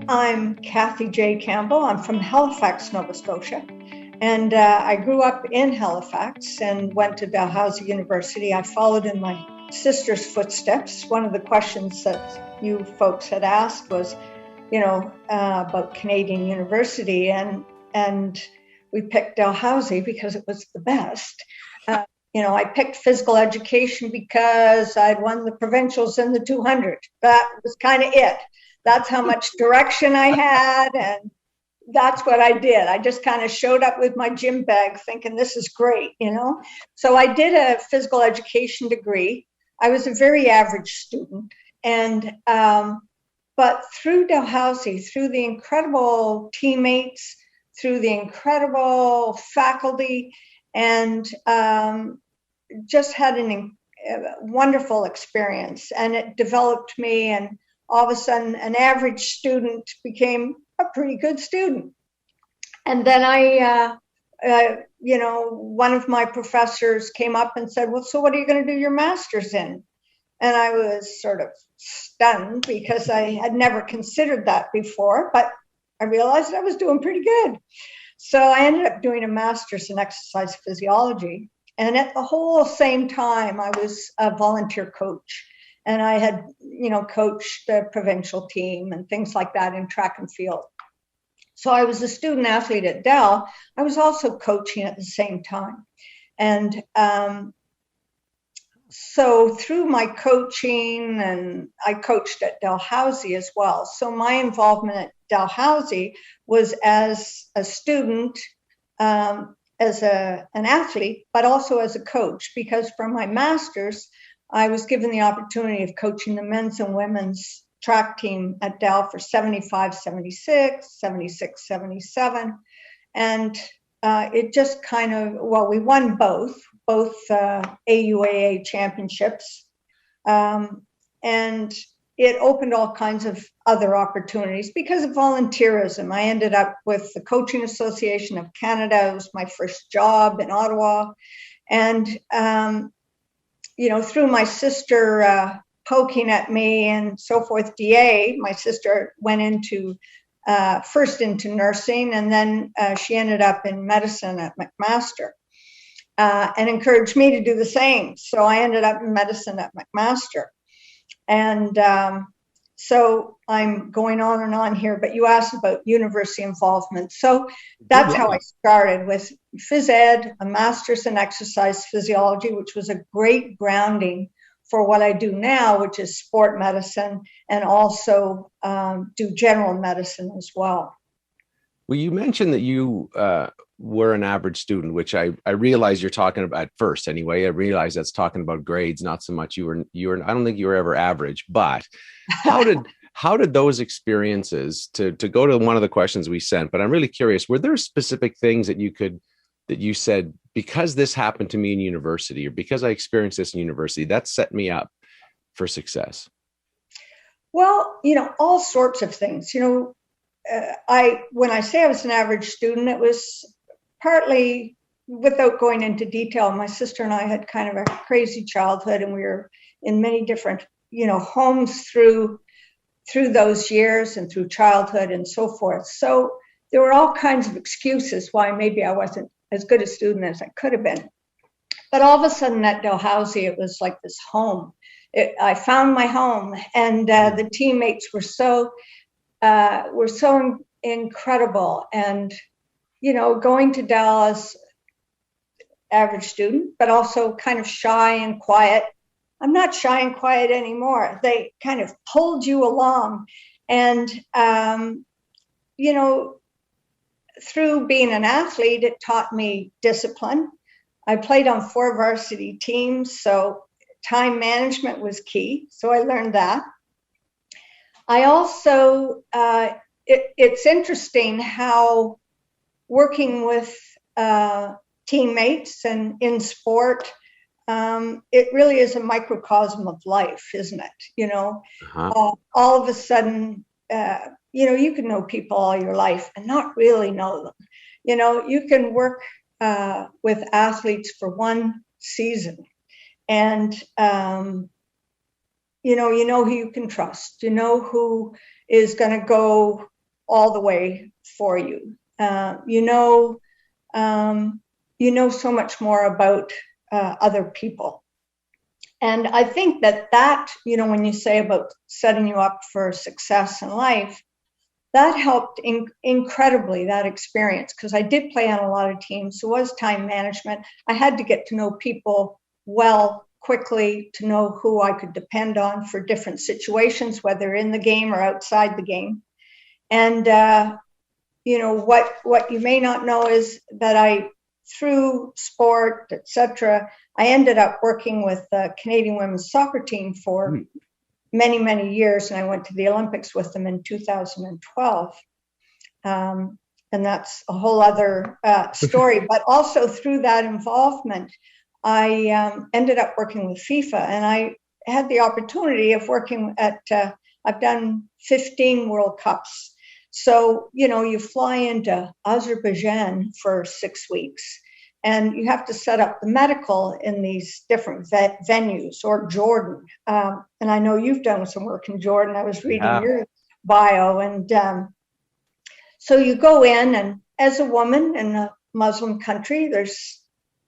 I'm Cathy Campbell. I'm from Halifax, Nova Scotia. And I grew up in Halifax and went to Dalhousie University. I followed in my sister's footsteps. One of the questions that you folks had asked was, about Canadian University. And we picked Dalhousie because it was the best. I picked physical education because I'd won the provincials in the 200. That was kind of it. That's how much direction I had, and that's what I did. I just kind of showed up with my gym bag thinking this is great, So I did a physical education degree. I was a very average student. And but through Dalhousie, through the incredible teammates, through the incredible faculty, and just had a wonderful experience. And it developed me, and all of a sudden, an average student became a pretty good student. And then one of my professors came up and said, well, so what are you going to do your master's in? And I was sort of stunned because I had never considered that before, but I realized I was doing pretty good. So I ended up doing a master's in exercise physiology. And at the whole same time, I was a volunteer coach. And I had, coached the provincial team and things like that in track and field. So I was a student athlete at Dal. I was also coaching at the same time. And so through my coaching, and I coached at Dalhousie as well. So my involvement at Dalhousie was as a student, as an athlete, but also as a coach, because for my master's, I was given the opportunity of coaching the men's and women's track team at Dal for 75, 76, 76, 77. And it just we won both AUAA championships. And it opened all kinds of other opportunities because of volunteerism. I ended up with the Coaching Association of Canada. It was my first job in Ottawa. And through my sister poking at me and so forth, DA, my sister went first into nursing, and then she ended up in medicine at McMaster and encouraged me to do the same. So I ended up in medicine at McMaster. And so I'm going on and on here, but you asked about university involvement. So that's how I started with phys ed, a master's in exercise physiology, which was a great grounding for what I do now, which is sport medicine, and also do general medicine as well. Well, you mentioned that you were an average student, which I realize you're talking about at first anyway. I realize that's talking about grades, not so much you were. I don't think you were ever average, but how did those experiences to go to one of the questions we sent, but I'm really curious, were there specific things that you said, because this happened to me in university, or because I experienced this in university, that set me up for success? Well, all sorts of things. When I say I was an average student, it was partly, without going into detail, my sister and I had kind of a crazy childhood, and we were in many different, homes through those years and through childhood and so forth. So there were all kinds of excuses why maybe I wasn't as good a student as I could have been. But all of a sudden at Dalhousie, it was like this home. I found my home, and the teammates were so incredible. And, going to Dal as average student, but also kind of shy and quiet. I'm not shy and quiet anymore. They kind of pulled you along. And, through being an athlete, it taught me discipline. I played on 4 varsity teams, so time management was key. So I learned that. I also, it's interesting how working with teammates and in sport, it really is a microcosm of life, isn't it? All of a sudden, you can know people all your life and not really know them. You can work with athletes for one season, and you know who you can trust. You know who is going to go all the way for you. You know so much more about other people. And I think that, when you say about setting you up for success in life, that helped incredibly, that experience, because I did play on a lot of teams. There was time management. I had to get to know people well quickly to know who I could depend on for different situations, whether in the game or outside the game. And, what you may not know is that through sport, etc., I ended up working with the Canadian women's soccer team for many, many years, and I went to the Olympics with them in 2012. And that's a whole other story. But also through that involvement, I ended up working with FIFA, and I had the opportunity of working I've done 15 World Cups. So, you fly into Azerbaijan for 6 weeks, and you have to set up the medical in these different venues, or Jordan. And I know you've done some work in Jordan. I was reading your bio. And so you go in, and as a woman in a Muslim country, there's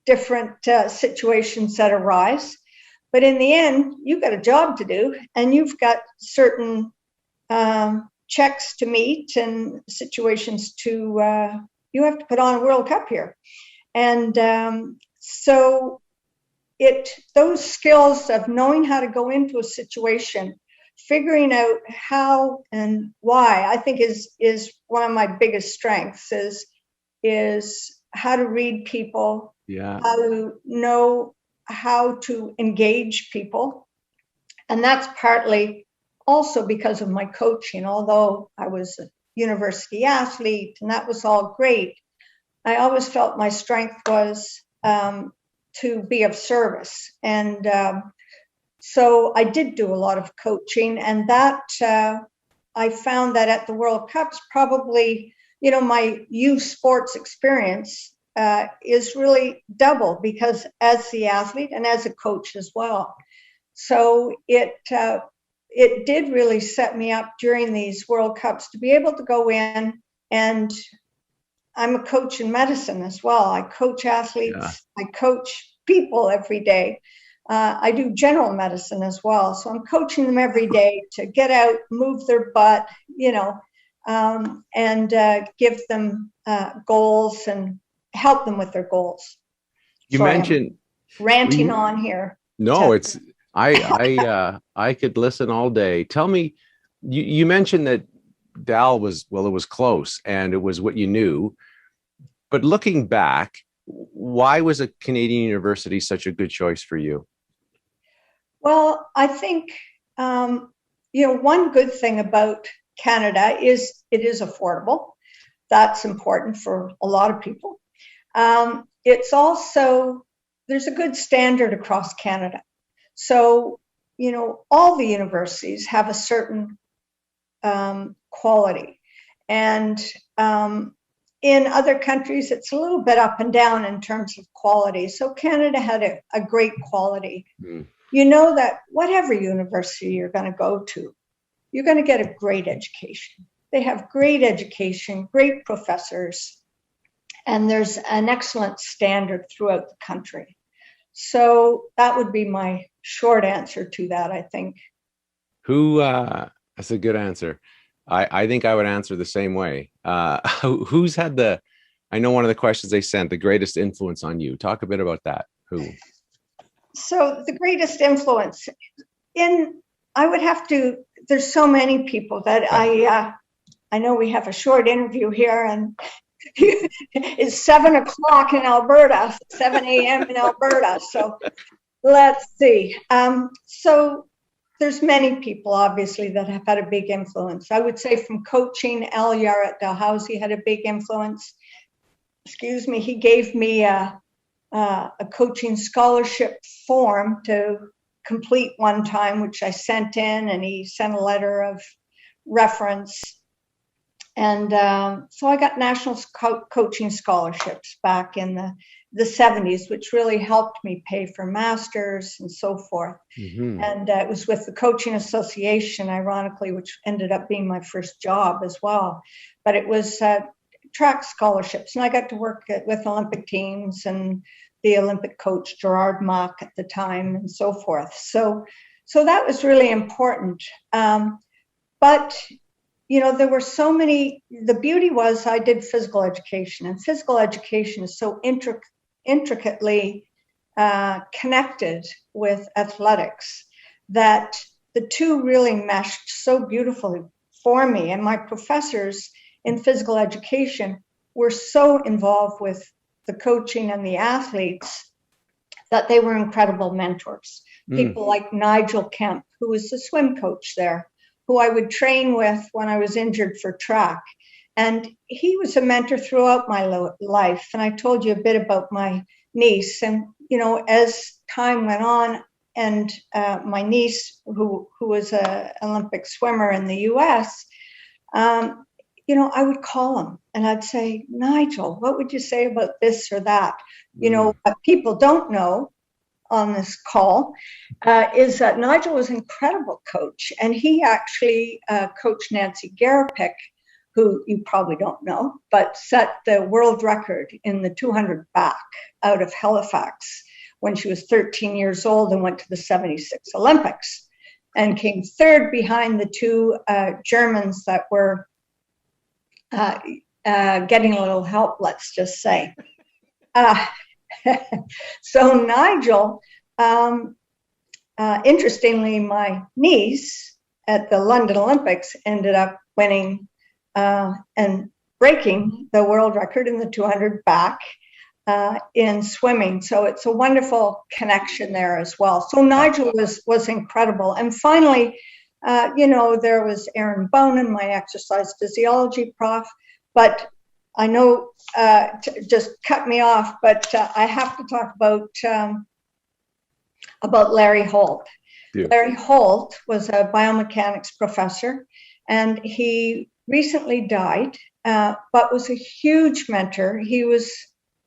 different situations that arise. But in the end, you've got a job to do, and you've got certain checks to meet and situations to, you have to put on a World Cup here. And so those skills of knowing how to go into a situation, figuring out how and why, I think is one of my biggest strengths, is how to read people, how to know how to engage people. And that's partly also because of my coaching. Although I was a university athlete and that was all great, I always felt my strength was to be of service. And so I did do a lot of coaching, and that I found that at the World Cups, probably, my youth sports experience is really double, because as the athlete and as a coach as well. So it did really set me up during these World Cups to be able to go in, and I'm a coach in medicine as well. I coach athletes, I coach people every day. I do general medicine as well. So I'm coaching them every day to get out, move their butt, and give them goals and help them with their goals. You mentioned ranting on here. No, I could listen all day. Tell me, you mentioned that Dal it was close and it was what you knew. But looking back, why was a Canadian university such a good choice for you? Well, I think, one good thing about Canada is it is affordable. That's important for a lot of people. It's also, there's a good standard across Canada. So, all the universities have a certain quality. And in other countries, it's a little bit up and down in terms of quality. So Canada had a great quality. You know that whatever university you're going to go to, you're going to get a great education. They have great education, great professors, and there's an excellent standard throughout the country. So that would be my short answer to that, I think. That's a good answer. I think I would answer the same way. Who's had I know one of the questions they sent, the greatest influence on you. Talk a bit about that. Who? So the greatest influence there's so many people that I know we have a short interview here, and it's 7 o'clock in Alberta, 7 a.m. in Alberta. So let's see. So there's many people, obviously, that have had a big influence. I would say from coaching, Al Yar at Dalhousie had a big influence. He gave me a coaching scholarship form to complete one time, which I sent in, and he sent a letter of reference. And so I got national coaching scholarships back in the 70s, which really helped me pay for masters and so forth. Mm-hmm. And it was with the Coaching Association, ironically, which ended up being my first job as well. But it was track scholarships. And I got to work with Olympic teams and the Olympic coach, Gerard Mock at the time, and so forth. So that was really important. But there were so many, the beauty was I did physical education, and physical education is so intricately connected with athletics that the two really meshed so beautifully for me. And my professors in physical education were so involved with the coaching and the athletes that they were incredible mentors. People like Nigel Kemp, who was the swim coach there, who I would train with when I was injured for track. And he was a mentor throughout my life. And I told you a bit about my niece. And, as time went on, and my niece, who was an Olympic swimmer in the US, I would call him and I'd say, Nigel, what would you say about this or that? What people don't know on this call is that Nigel was an incredible coach, and he actually coached Nancy Garapick, who you probably don't know, but set the world record in the 200 back out of Halifax when she was 13 years old and went to the 76 Olympics and came third behind the two Germans that were getting a little help, let's just say. So Nigel, interestingly, my niece at the London Olympics ended up winning and breaking the world record in the 200 back in swimming. So it's a wonderful connection there as well. So Nigel was incredible. And finally, there was Aaron Bonin, my exercise physiology prof, but I know, just cut me off, but I have to talk about Larry Holt. Yeah. Larry Holt was a biomechanics professor, and he recently died, but was a huge mentor. He was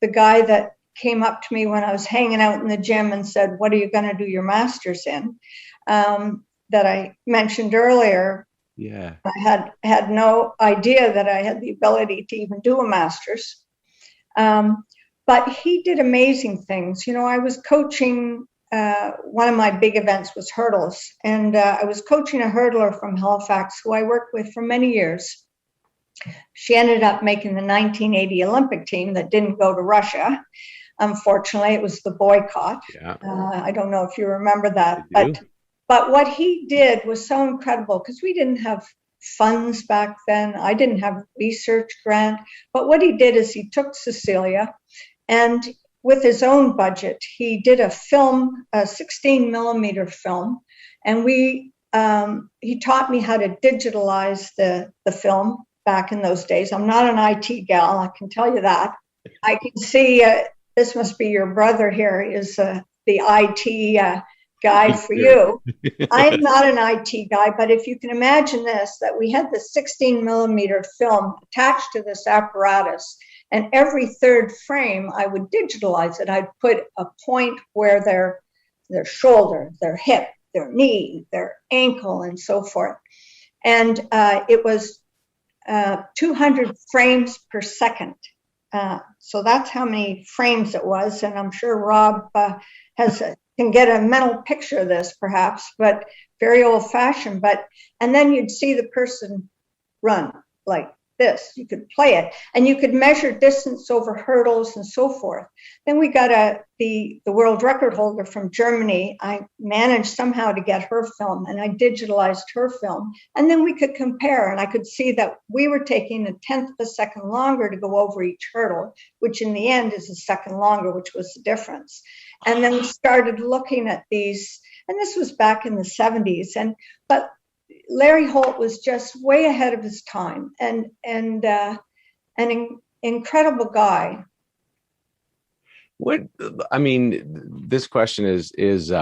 the guy that came up to me when I was hanging out in the gym and said, "What are you going to do your master's in?" That I mentioned earlier. Yeah, I had no idea that I had the ability to even do a master's. But he did amazing things. I was coaching, one of my big events was hurdles. And I was coaching a hurdler from Halifax who I worked with for many years. She ended up making the 1980 Olympic team that didn't go to Russia. Unfortunately, it was the boycott. Yeah. I don't know if you remember that. But what he did was so incredible because we didn't have funds back then. I didn't have a research grant. But what he did is he took Cecilia, and with his own budget, he did a film, a 16 millimeter film. And he taught me how to digitalize the film back in those days. I'm not an IT gal, I can tell you that. I can see, this must be your brother here, is the IT guy for you. I am not an IT guy, but if you can imagine this, that we had the 16 millimeter film attached to this apparatus, and every third frame I would digitalize it. I'd put a point where their shoulder, their hip, their knee, their ankle, and so forth. And it was 200 frames per second. So that's how many frames it was. And I'm sure Rob can get a mental picture of this perhaps, but very old fashioned. And then you'd see the person run like this. You could play it, and you could measure distance over hurdles and so forth. Then we got the world record holder from Germany. I managed somehow to get her film, and I digitalized her film. And then we could compare, and I could see that we were taking a tenth of a second longer to go over each hurdle, which in the end is a second longer, which was the difference. And then we started looking at these, and this was back in the 70s. But Larry Holt was just way ahead of his time, and an incredible guy. This question is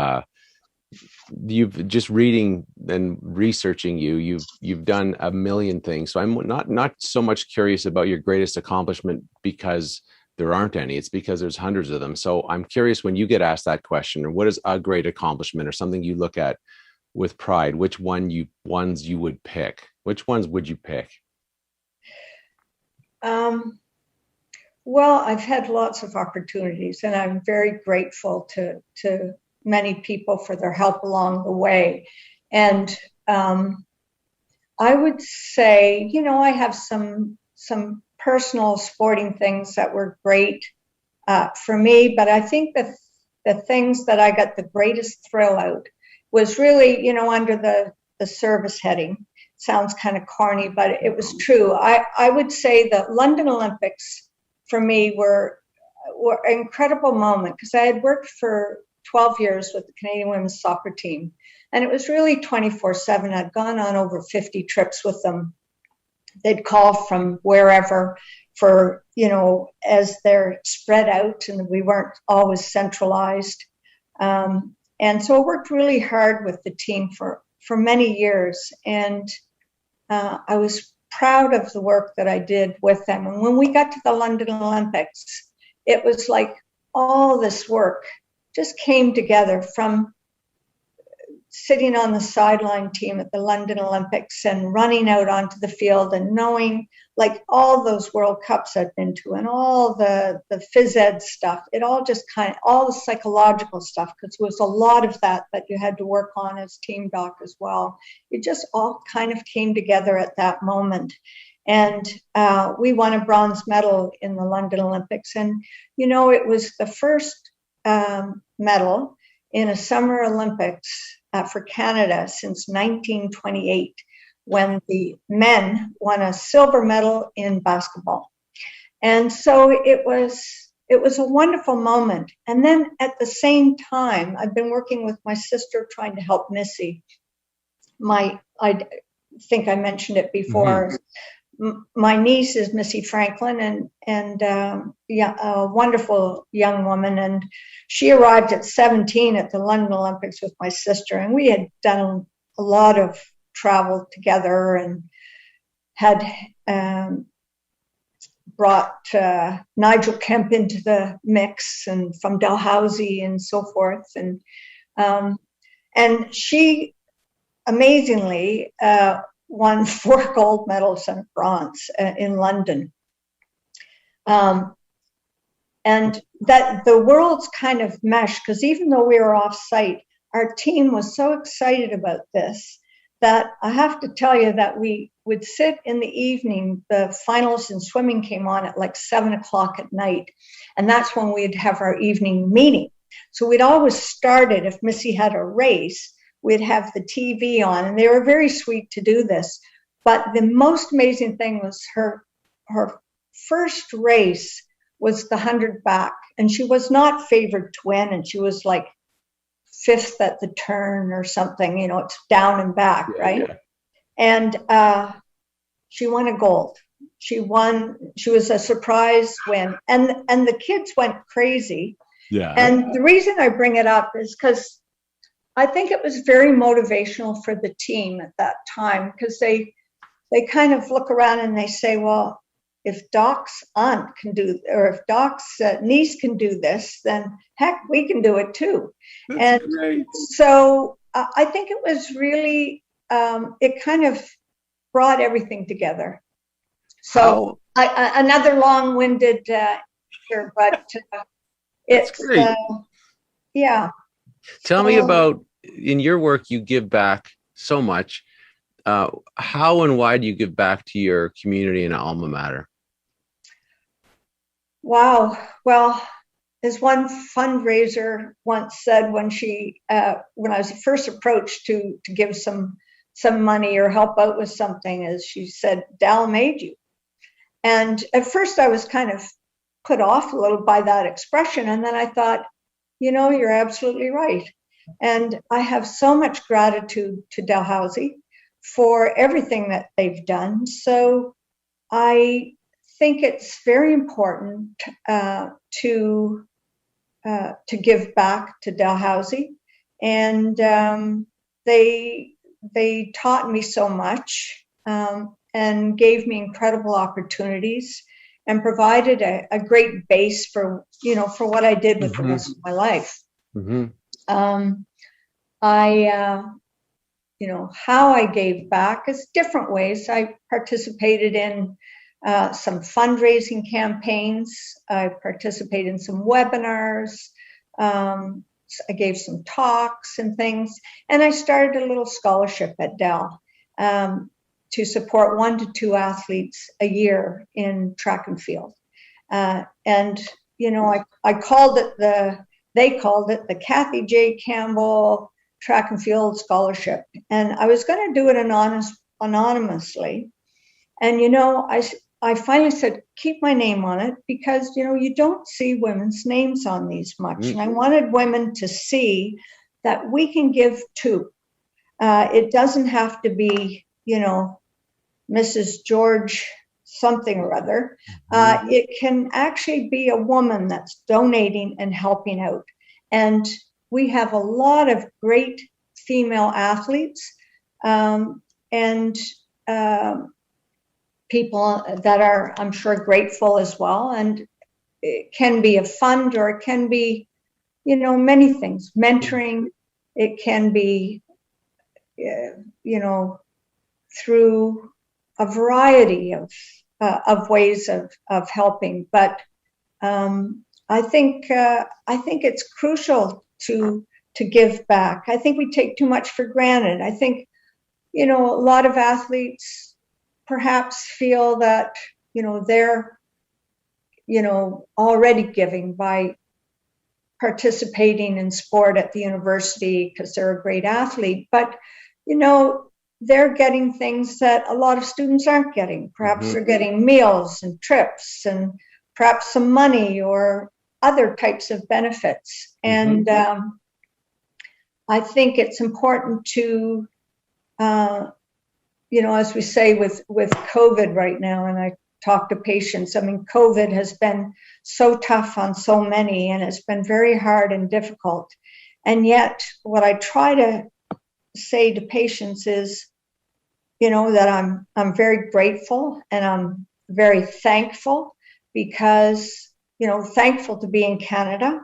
you've just reading and researching you've done a million things. So I'm not so much curious about your greatest accomplishment because there aren't any. It's because there's hundreds of them. So I'm curious, when you get asked that question, or what is a great accomplishment or something you look at with pride, which ones you would pick? Which ones would you pick? Well, I've had lots of opportunities, and I'm very grateful to many people for their help along the way. And I would say, I have some personal sporting things that were great for me, but I think that the things that I got the greatest thrill out was really, under the service heading. Sounds kind of corny, but it was true. I would say the London Olympics for me were an incredible moment, because I had worked for 12 years with the Canadian women's soccer team, and it was really 24/7. I'd gone on over 50 trips with them. They'd call from wherever for, as they're spread out, and we weren't always centralized. And so I worked really hard with the team for many years, and I was proud of the work that I did with them. And when we got to the London Olympics, it was like all this work just came together, from sitting on the sideline team at the London Olympics and running out onto the field and knowing, like, all those World Cups I'd been to and all the phys ed stuff. It all just all the psychological stuff, because there was a lot of that you had to work on as team doc as well. It just all kind of came together at that moment. And we won a bronze medal in the London Olympics. And, it was the first medal in a Summer Olympics for Canada since 1928, when the men won a silver medal in basketball. And so it was a wonderful moment. And then at the same time, I've been working with my sister trying to help Missy. I think I mentioned it before. Mm-hmm. My niece is Missy Franklin, and a wonderful young woman. And she arrived at 17 at the London Olympics with my sister, and we had done a lot of travel together and had brought Nigel Kemp into the mix, and from Dalhousie and so forth. And she amazingly won 4 gold medals and bronze in London. And that the worlds kind of meshed, because even though we were off site, our team was so excited about this that I have to tell you that we would sit in the evening. The finals in swimming came on at like 7:00 at night, and that's when we'd have our evening meeting. So we'd always started, if Missy had a race, we'd have the TV on, and they were very sweet to do this. But the most amazing thing was her first race was the 100 back, and she was not favored to win, and she was like 5th at the turn or something. It's down and back, right? Yeah. And she won a gold. She was a surprise win, and the kids went crazy. Yeah. And the reason I bring it up is because I think it was very motivational for the team at that time, because they kind of look around and they say, well, if Doc's aunt can do, or if Doc's niece can do this, then heck, we can do it too. That's great. So I think it was really, it kind of brought everything together. So another long-winded answer, but it's, great. Yeah. Tell me about, in your work, you give back so much. How and why do you give back to your community and alma mater? Wow. Well, as one fundraiser once said, when I was first approached to give some money or help out with something, is she said, Dal made you. And at first I was kind of put off a little by that expression. And then I thought, you're absolutely right. And I have so much gratitude to Dalhousie for everything that they've done. So I think it's very important to give back to Dalhousie. And they taught me so much, and gave me incredible opportunities, and provided a great base for what I did with the rest of my life. How I gave back is different ways. I participated in some fundraising campaigns. I participated in some webinars. I gave some talks and things, and I started a little scholarship at Dal to support 1 to 2 athletes a year in track and field. I called it they called it the Cathy Campbell Track and Field Scholarship, and I was going to do it anonymously. And I finally said, keep my name on it, because you don't see women's names on these much, and I wanted women to see that we can give too. It doesn't have to be Mrs. George something or other. It can actually be a woman that's donating and helping out. And we have a lot of great female athletes, and people that are, I'm sure, grateful as well. And it can be a fund, or it can be, many things. Mentoring, it can be, through a variety of ways of helping. But I think it's crucial to give back. I think we take too much for granted. I think, a lot of athletes perhaps feel that, they're, already giving by participating in sport at the university because they're a great athlete. But, they're getting things that a lot of students aren't getting. Perhaps they're getting meals and trips, and perhaps some money or other types of benefits. And I think it's important to, as we say with COVID right now, and I talk to patients, I mean, COVID has been so tough on so many, and it's been very hard and difficult. And yet what I try to say to patients is, that I'm very grateful, and I'm very thankful, because, thankful to be in Canada.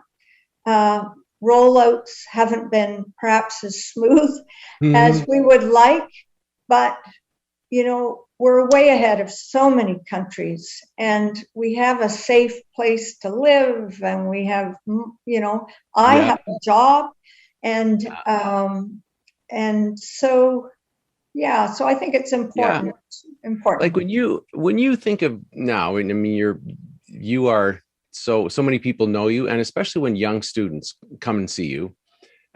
Rollouts haven't been perhaps as smooth as we would like, but, we're way ahead of so many countries, and we have a safe place to live, and we have, I have a job, and so, so I think it's important. Important. Like when you think of now, I mean, you are so many people know you, and especially when young students come and see you,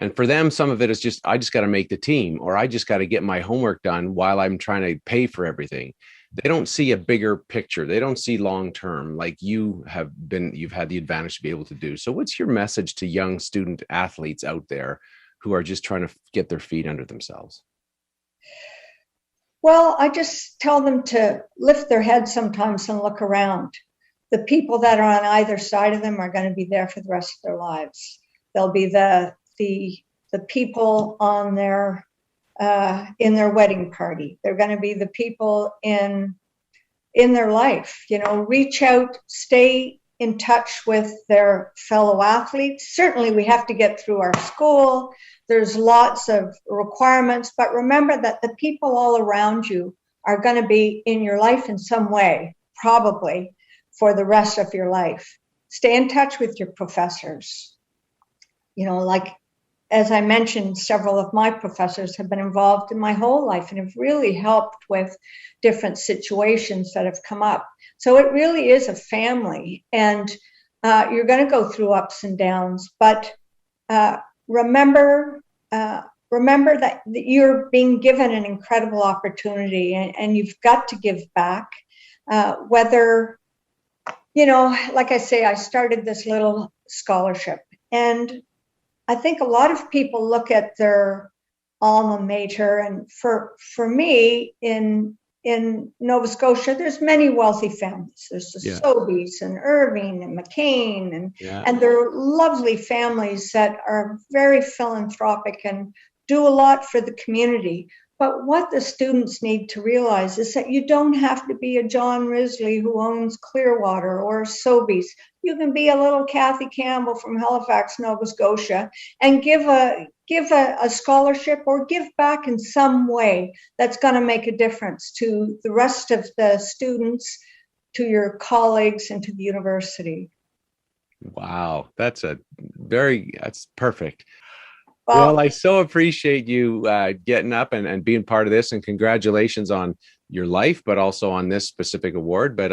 and for them, some of it is just, I just got to make the team, or I just got to get my homework done while I'm trying to pay for everything. They don't see a bigger picture. They don't see long term, like you've had the advantage to be able to do. So what's your message to young student athletes out there who are just trying to get their feet under themselves? Well, I just tell them to lift their heads sometimes and look around. The people that are on either side of them are going to be there for the rest of their lives. They'll be the people on their in their wedding party. They're going to be the people in their life. Reach out, stay in touch with their fellow athletes. Certainly, we have to get through our school. There's lots of requirements, but remember that the people all around you are going to be in your life in some way, probably for the rest of your life. Stay in touch with your professors. Like, as I mentioned, several of my professors have been involved in my whole life and have really helped with different situations that have come up. So it really is a family, and you're going to go through ups and downs, but remember that you're being given an incredible opportunity, and you've got to give back. Whether, like I say, I started this little scholarship, and I think a lot of people look at their alma mater, and for me in in Nova Scotia, there's many wealthy families. There's the Sobeys and Irving and McCain, and they're lovely families that are very philanthropic and do a lot for the community. But what the students need to realize is that you don't have to be a John Risley who owns Clearwater or Sobeys. You can be a little Cathy Campbell from Halifax, Nova Scotia, and give a scholarship or give back in some way that's going to make a difference to the rest of the students, to your colleagues, and to the university. Wow, that's perfect. Well, I so appreciate you getting up and being part of this, and congratulations on your life, but also on this specific award. But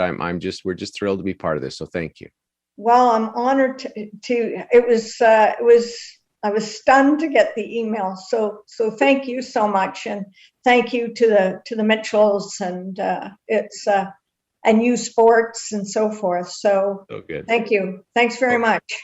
we're just thrilled to be part of this. So thank you. Well, I'm honored to I was stunned to get the email. So thank you so much, and thank you to the Mitchells and and U Sports and so forth. So good. Thank you. Thanks very much.